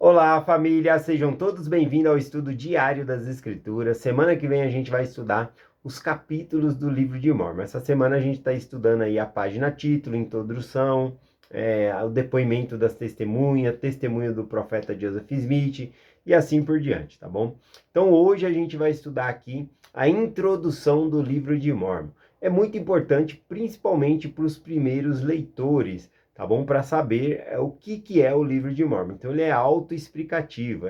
Olá, família! Sejam todos bem-vindos ao estudo diário das Escrituras. Semana que vem a gente vai estudar os capítulos do livro de Mórmon. Essa semana a gente está estudando aí a página título, introdução, o depoimento das testemunhas, testemunho do profeta Joseph Smith e assim por diante, tá bom? Então hoje a gente vai estudar aqui a introdução do livro de Mórmon. É muito importante, principalmente para os primeiros leitores, tá bom? Para saber o que é o livro de Mórmon. Então ele é autoexplicativo.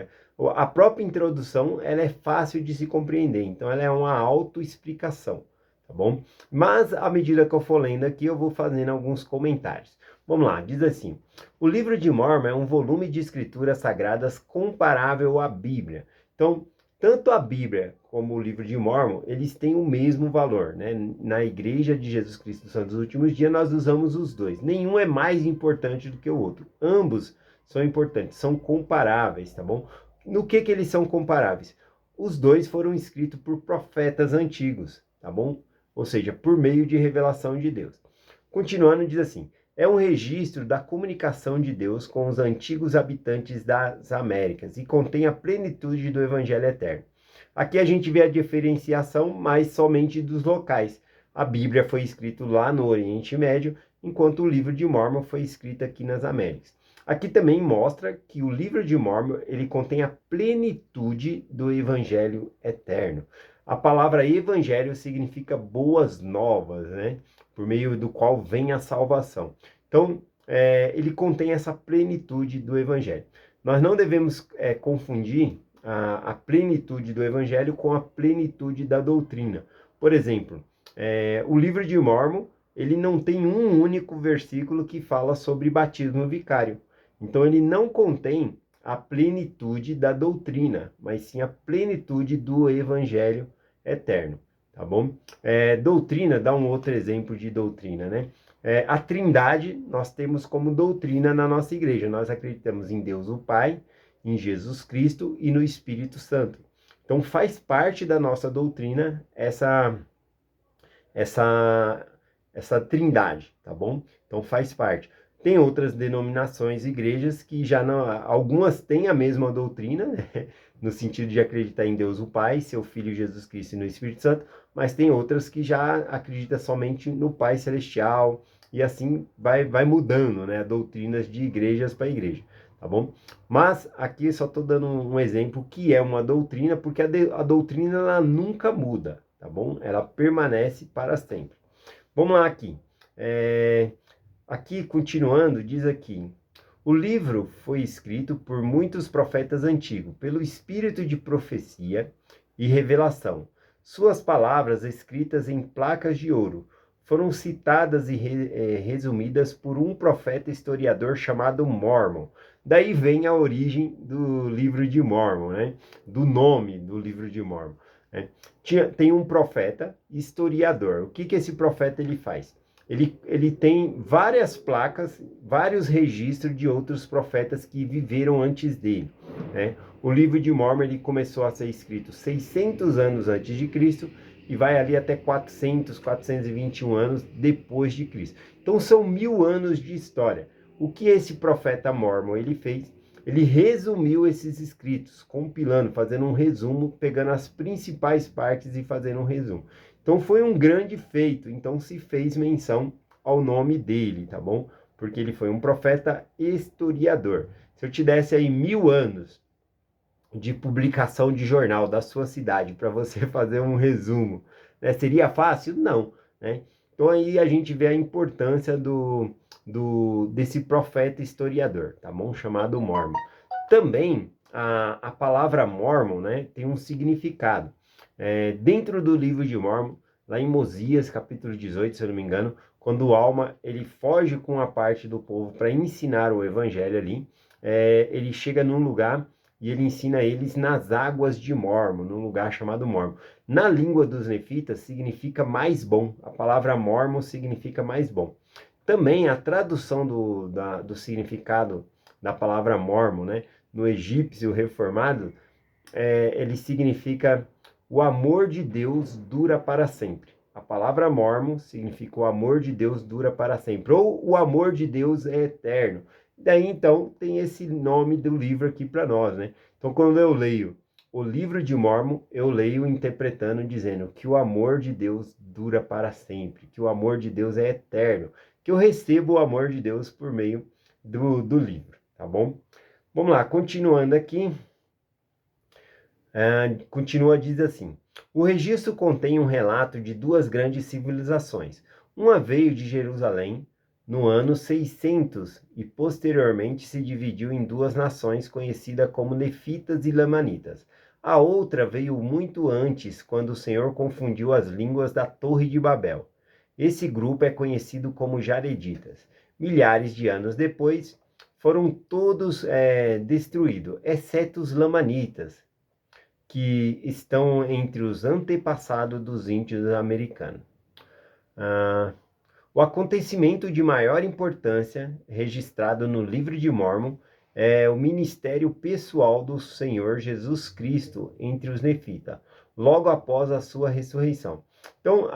A própria introdução ela é fácil de se compreender, então ela é uma autoexplicação, tá bom? Mas à medida que eu for lendo aqui, eu vou fazendo alguns comentários. Vamos lá, diz assim: o livro de Mórmon é um volume de escrituras sagradas comparável à Bíblia. Então, tanto a Bíblia como o livro de Mórmon, eles têm o mesmo valor, né? Na Igreja de Jesus Cristo dos Santos dos Últimos Dias, nós usamos os dois. Nenhum é mais importante do que o outro. Ambos são importantes, são comparáveis, tá bom? No que eles são comparáveis? Os dois foram escritos por profetas antigos, tá bom? Ou seja, por meio de revelação de Deus. Continuando, diz assim: é um registro da comunicação de Deus com os antigos habitantes das Américas e contém a plenitude do Evangelho eterno. Aqui a gente vê a diferenciação, mas somente dos locais. A Bíblia foi escrita lá no Oriente Médio, enquanto o livro de Mórmon foi escrito aqui nas Américas. Aqui também mostra que o livro de Mórmon ele contém a plenitude do Evangelho eterno. A palavra evangelho significa boas novas, né? Por meio do qual vem a salvação. Então, ele contém essa plenitude do Evangelho. Nós não devemos confundir a plenitude do Evangelho com a plenitude da doutrina. Por exemplo, o livro de Mórmon, ele não tem um único versículo que fala sobre batismo vicário. Então, ele não contém a plenitude da doutrina, mas sim a plenitude do Evangelho eterno, tá bom? Doutrina, dá um outro exemplo de doutrina, né? A Trindade nós temos como doutrina na nossa igreja. Nós acreditamos em Deus o Pai, em Jesus Cristo e no Espírito Santo. Então faz parte da nossa doutrina essa, essa trindade, tá bom? Então faz parte. Tem outras denominações, igrejas que já não, algumas têm a mesma doutrina, né? No sentido de acreditar em Deus o Pai, seu Filho Jesus Cristo e no Espírito Santo, mas tem outras que já acreditam somente no Pai Celestial, e assim vai mudando, né? Doutrinas de igrejas para igreja, tá bom? Mas aqui só estou dando um exemplo que é uma doutrina, porque a doutrina ela nunca muda, tá bom? Ela permanece para sempre. Vamos lá aqui. Aqui, continuando, diz aqui: o livro foi escrito por muitos profetas antigos, pelo espírito de profecia e revelação. Suas palavras, escritas em placas de ouro, foram citadas e resumidas por um profeta historiador chamado Mormon. Daí vem a origem do livro de Mormon, né? Do nome do livro de Mormon. Né? Tem um profeta historiador. O que esse profeta ele faz? Ele tem várias placas, vários registros de outros profetas que viveram antes dele, né? O livro de Mórmon ele começou a ser escrito 600 anos antes de Cristo e vai ali até 421 anos depois de Cristo. Então são 1000 anos de história. O que esse profeta Mórmon ele fez? Ele resumiu esses escritos, compilando, fazendo um resumo, pegando as principais partes e fazendo um resumo. Então foi um grande feito, então se fez menção ao nome dele, tá bom? Porque ele foi um profeta historiador. Se eu te desse aí 1000 anos de publicação de jornal da sua cidade para você fazer um resumo, né? Seria fácil? Não, né? Então aí a gente vê a importância desse profeta historiador, tá bom? Chamado Mormon. Também a palavra Mormon, né, tem um significado. Dentro do livro de Mórmon, lá em Mosias, capítulo 18, se eu não me engano, quando o Alma ele foge com a parte do povo para ensinar o evangelho ali, ele chega num lugar e ele ensina eles nas águas de Mormon, num lugar chamado Mormon. Na língua dos nefitas significa mais bom. A palavra Mormon significa mais bom. Também a tradução do significado da palavra Mormon, né, no egípcio reformado, ele significa o amor de Deus dura para sempre. A palavra Mormon significa o amor de Deus dura para sempre, ou o amor de Deus é eterno. Daí, então, tem esse nome do livro aqui para nós, né? Então, quando eu leio o livro de Mórmon, eu leio interpretando, dizendo que o amor de Deus dura para sempre, que o amor de Deus é eterno, que eu recebo o amor de Deus por meio do livro, tá bom? Vamos lá, continuando aqui. Continua, diz assim: o registro contém um relato de duas grandes civilizações. Uma veio de Jerusalém no ano 600 e posteriormente se dividiu em duas nações conhecidas como Nefitas e Lamanitas. A outra veio muito antes, quando o Senhor confundiu as línguas da Torre de Babel. Esse grupo é conhecido como Jareditas. Milhares de anos depois, foram todos destruídos, exceto os Lamanitas, que estão entre os antepassados dos índios americanos. O acontecimento de maior importância registrado no Livro de Mórmon é o ministério pessoal do Senhor Jesus Cristo entre os nefitas, logo após a sua ressurreição. Então,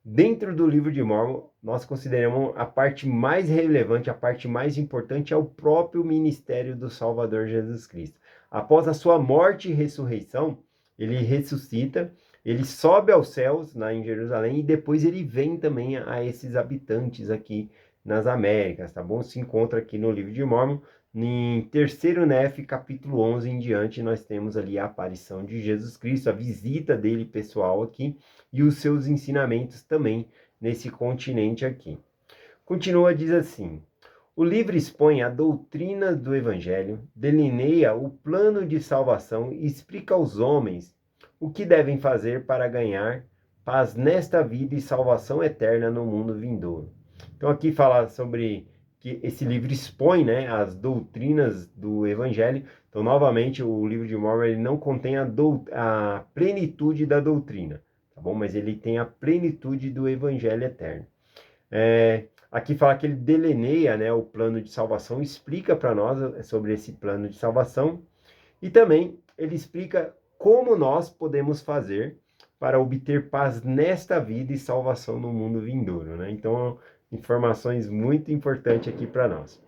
dentro do Livro de Mórmon, nós consideramos a parte mais relevante, a parte mais importante é o próprio ministério do Salvador Jesus Cristo. Após a sua morte e ressurreição, ele ressuscita, ele sobe aos céus, em Jerusalém, e depois ele vem também a esses habitantes aqui nas Américas, tá bom? Se encontra aqui no Livro de Mórmon, em terceiro Nef, capítulo 11 em diante, nós temos ali a aparição de Jesus Cristo, a visita dele pessoal aqui, e os seus ensinamentos também nesse continente aqui. Continua, diz assim: o livro expõe a doutrina do Evangelho, delineia o plano de salvação e explica aos homens o que devem fazer para ganhar paz nesta vida e salvação eterna no mundo vindouro. Então aqui fala sobre que esse livro expõe, né, as doutrinas do Evangelho. Então, novamente, o livro de Mórmon ele não contém a plenitude da doutrina, tá bom? Mas ele tem a plenitude do Evangelho eterno. Aqui fala que ele delineia, né, o plano de salvação, explica para nós sobre esse plano de salvação e também ele explica como nós podemos fazer para obter paz nesta vida e salvação no mundo vindouro, né? Então, informações muito importantes aqui para nós.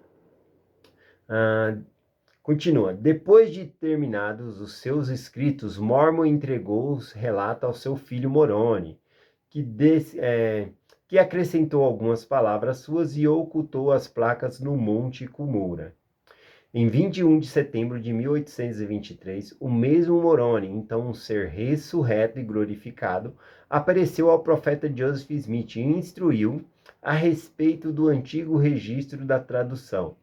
Continua. Depois de terminados os seus escritos, Mormon entregou os relatos ao seu filho Moroni, que acrescentou algumas palavras suas e ocultou as placas no Monte Cumura. Em 21 de setembro de 1823, o mesmo Moroni, então um ser ressurreto e glorificado, apareceu ao profeta Joseph Smith e instruiu a respeito do antigo registro da tradução,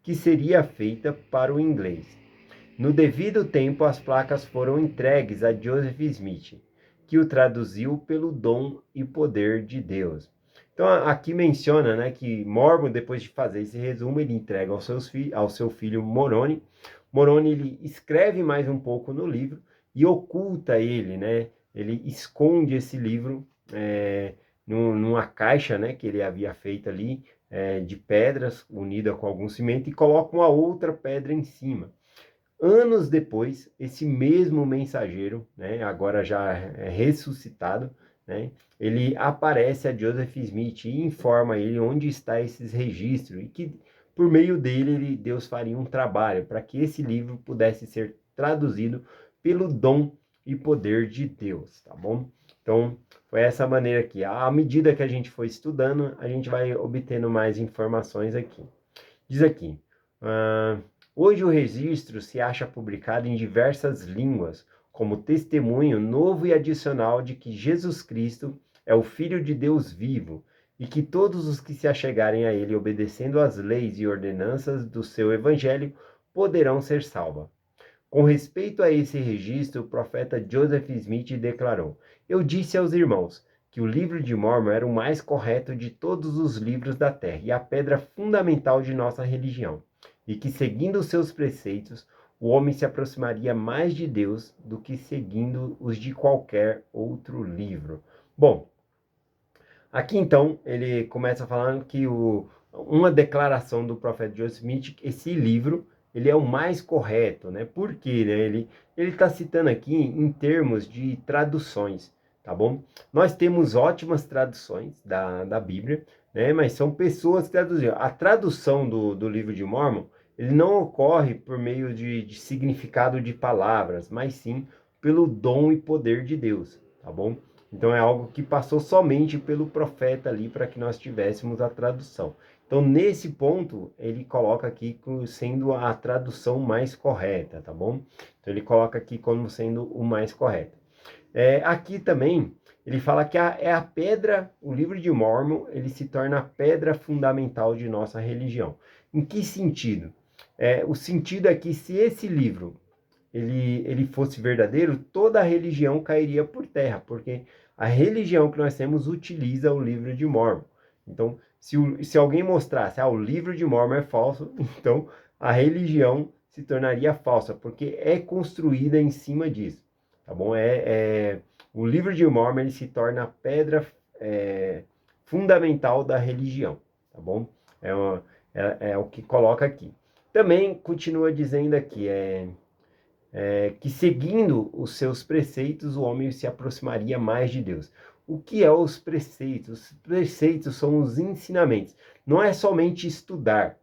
que seria feita para o inglês. No devido tempo, as placas foram entregues a Joseph Smith, que o traduziu pelo dom e poder de Deus. Então, aqui menciona, né, que Mormon, depois de fazer esse resumo, ele entrega ao seu filho Moroni. Moroni ele escreve mais um pouco no livro e oculta ele, né? Ele esconde esse livro numa caixa, né, que ele havia feito ali, de pedras unida com algum cimento, e coloca uma outra pedra em cima. Anos depois, esse mesmo mensageiro, né, agora já ressuscitado, né, ele aparece a Joseph Smith e informa ele onde está esses registros e que por meio dele Deus faria um trabalho para que esse livro pudesse ser traduzido pelo dom e poder de Deus, tá bom? Então, foi essa maneira aqui. À medida que a gente for estudando, a gente vai obtendo mais informações aqui. Diz aqui, hoje o registro se acha publicado em diversas línguas, como testemunho novo e adicional de que Jesus Cristo é o Filho de Deus vivo e que todos os que se achegarem a ele obedecendo às leis e ordenanças do seu evangelho poderão ser salvos. Com respeito a esse registro, o profeta Joseph Smith declarou: eu disse aos irmãos que o livro de Mórmon era o mais correto de todos os livros da terra e a pedra fundamental de nossa religião, e que seguindo os seus preceitos, o homem se aproximaria mais de Deus do que seguindo os de qualquer outro livro. Bom, aqui então ele começa falando que uma declaração do profeta Joseph Smith, esse livro ele é o mais correto, né? Por quê? Né? Ele está citando aqui em termos de traduções, tá bom? Nós temos ótimas traduções da Bíblia, né? Mas são pessoas que traduziram. A tradução do livro de Mórmon, ele não ocorre por meio de significado de palavras, mas sim pelo dom e poder de Deus, tá bom? Então é algo que passou somente pelo profeta ali para que nós tivéssemos a tradução. Então, nesse ponto, ele coloca aqui sendo a tradução mais correta, tá bom? Então, ele coloca aqui como sendo o mais correto. Aqui também, ele fala que é a pedra, o livro de Mórmon, ele se torna a pedra fundamental de nossa religião. Em que sentido? O sentido é que se esse livro ele fosse verdadeiro, toda a religião cairia por terra, porque a religião que nós temos utiliza o livro de Mórmon. Então, se alguém mostrasse, o livro de Mórmon é falso, então a religião se tornaria falsa, porque é construída em cima disso, tá bom? O livro de Mórmon ele se torna a pedra fundamental da religião, tá bom? É o que coloca aqui. Também continua dizendo aqui, que seguindo os seus preceitos, o homem se aproximaria mais de Deus. O que é os preceitos? Os preceitos são os ensinamentos. Não é somente estudar,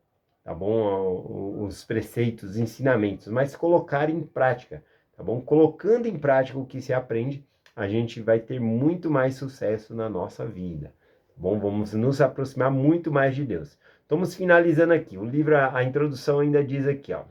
tá bom? Os preceitos, os ensinamentos, mas colocar em prática, tá bom? Colocando em prática o que se aprende, a gente vai ter muito mais sucesso na nossa vida, tá bom? Vamos nos aproximar muito mais de Deus. Estamos finalizando aqui. O livro, a introdução ainda diz aqui, ó.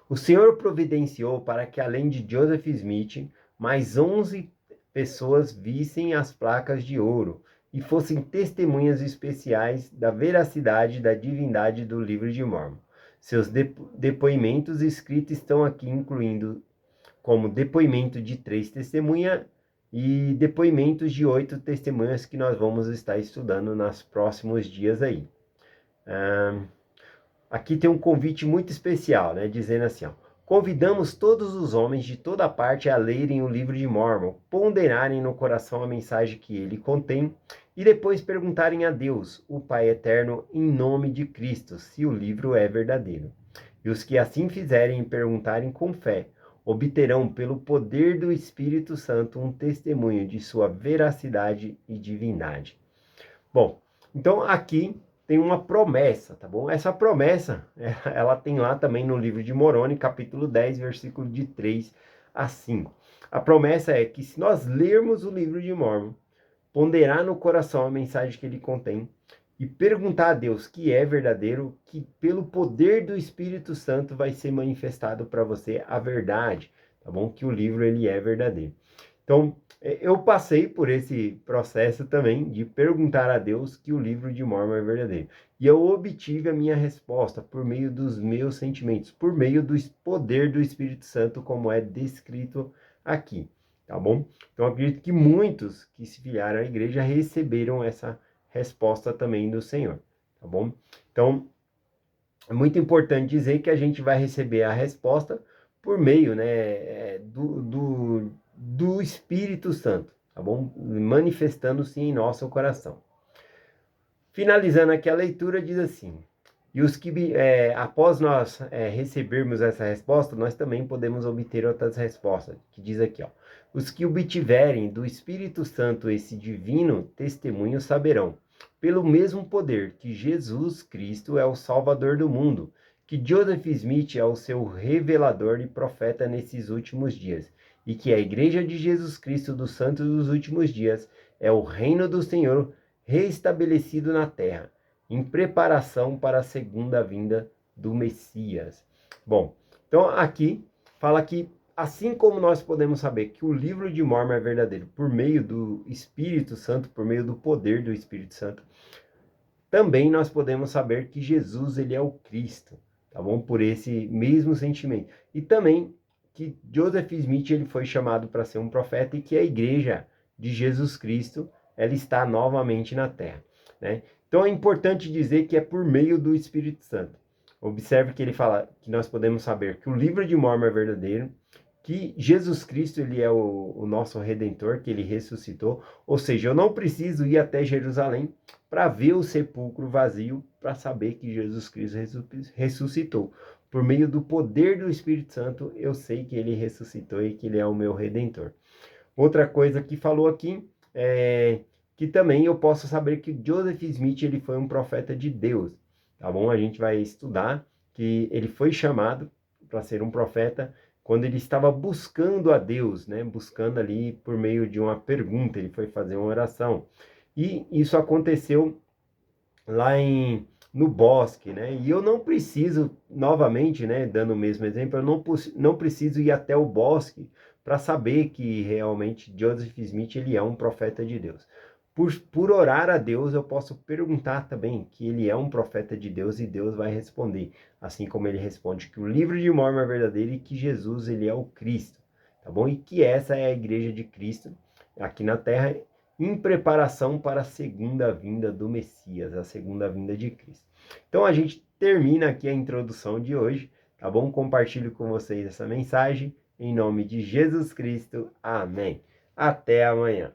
O Senhor providenciou para que, além de Joseph Smith, mais 11 pessoas vissem as placas de ouro e fossem testemunhas especiais da veracidade e da divindade do livro de Mórmon. Seus depoimentos escritos estão aqui, incluindo como depoimento de 3 testemunhas e depoimentos de 8 testemunhas que nós vamos estar estudando nos próximos dias aí. Aqui tem um convite muito especial, né? Dizendo assim, ó, convidamos todos os homens de toda parte a lerem o livro de Mórmon, ponderarem no coração a mensagem que ele contém e depois perguntarem a Deus, o Pai Eterno, em nome de Cristo, se o livro é verdadeiro. E os que assim fizerem e perguntarem com fé, obterão pelo poder do Espírito Santo um testemunho de sua veracidade e divindade. Bom, então aqui tem uma promessa, tá bom? Essa promessa, ela tem lá também no livro de Moroni, capítulo 10, versículo de 3 a 5. A promessa é que se nós lermos o livro de Mórmon, ponderar no coração a mensagem que ele contém e perguntar a Deus que é verdadeiro, que pelo poder do Espírito Santo vai ser manifestado para você a verdade, tá bom? Que o livro ele é verdadeiro. Então, eu passei por esse processo também de perguntar a Deus que o livro de Mórmon é verdadeiro. E eu obtive a minha resposta por meio dos meus sentimentos, por meio do poder do Espírito Santo, como é descrito aqui, tá bom? Então, acredito que muitos que se filiaram à igreja receberam essa resposta também do Senhor, tá bom? Então, é muito importante dizer que a gente vai receber a resposta por meio, né, do Espírito Santo, tá bom? Manifestando-se em nosso coração. Finalizando aqui a leitura, diz assim: e os que, após nós recebermos essa resposta, nós também podemos obter outras respostas, que diz aqui, ó, os que obtiverem do Espírito Santo esse divino testemunho saberão, pelo mesmo poder, que Jesus Cristo é o Salvador do mundo, que Joseph Smith é o seu revelador e profeta nesses últimos dias, e que a Igreja de Jesus Cristo dos Santos dos últimos dias é o reino do Senhor reestabelecido na terra, em preparação para a segunda vinda do Messias. Bom, então aqui fala que assim como nós podemos saber que o livro de Mórmon é verdadeiro por meio do Espírito Santo, por meio do poder do Espírito Santo, também nós podemos saber que Jesus ele é o Cristo, tá bom? Por esse mesmo sentimento. E também que Joseph Smith ele foi chamado para ser um profeta e que a igreja de Jesus Cristo ela está novamente na terra, né? Então é importante dizer que é por meio do Espírito Santo. Observe que ele fala que nós podemos saber que o livro de Mórmon é verdadeiro, que Jesus Cristo ele é o nosso Redentor, que ele ressuscitou. Ou seja, eu não preciso ir até Jerusalém para ver o sepulcro vazio, para saber que Jesus Cristo ressuscitou. Por meio do poder do Espírito Santo, eu sei que ele ressuscitou e que ele é o meu Redentor. Outra coisa que falou aqui é que também eu posso saber que Joseph Smith ele foi um profeta de Deus, tá bom? A gente vai estudar que ele foi chamado para ser um profeta quando ele estava buscando a Deus, né? Buscando ali por meio de uma pergunta, ele foi fazer uma oração. E isso aconteceu lá no bosque, né? E eu não preciso, novamente, né, dando o mesmo exemplo, eu não preciso ir até o bosque para saber que realmente Joseph Smith ele é um profeta de Deus. Por orar a Deus, eu posso perguntar também que ele é um profeta de Deus e Deus vai responder. Assim como ele responde que o livro de Mórmon é verdadeiro e que Jesus ele é o Cristo, tá bom? E que essa é a igreja de Cristo aqui na Terra em preparação para a segunda vinda do Messias, a segunda vinda de Cristo. Então a gente termina aqui a introdução de hoje, tá bom? Compartilho com vocês essa mensagem em nome de Jesus Cristo. Amém. Até amanhã.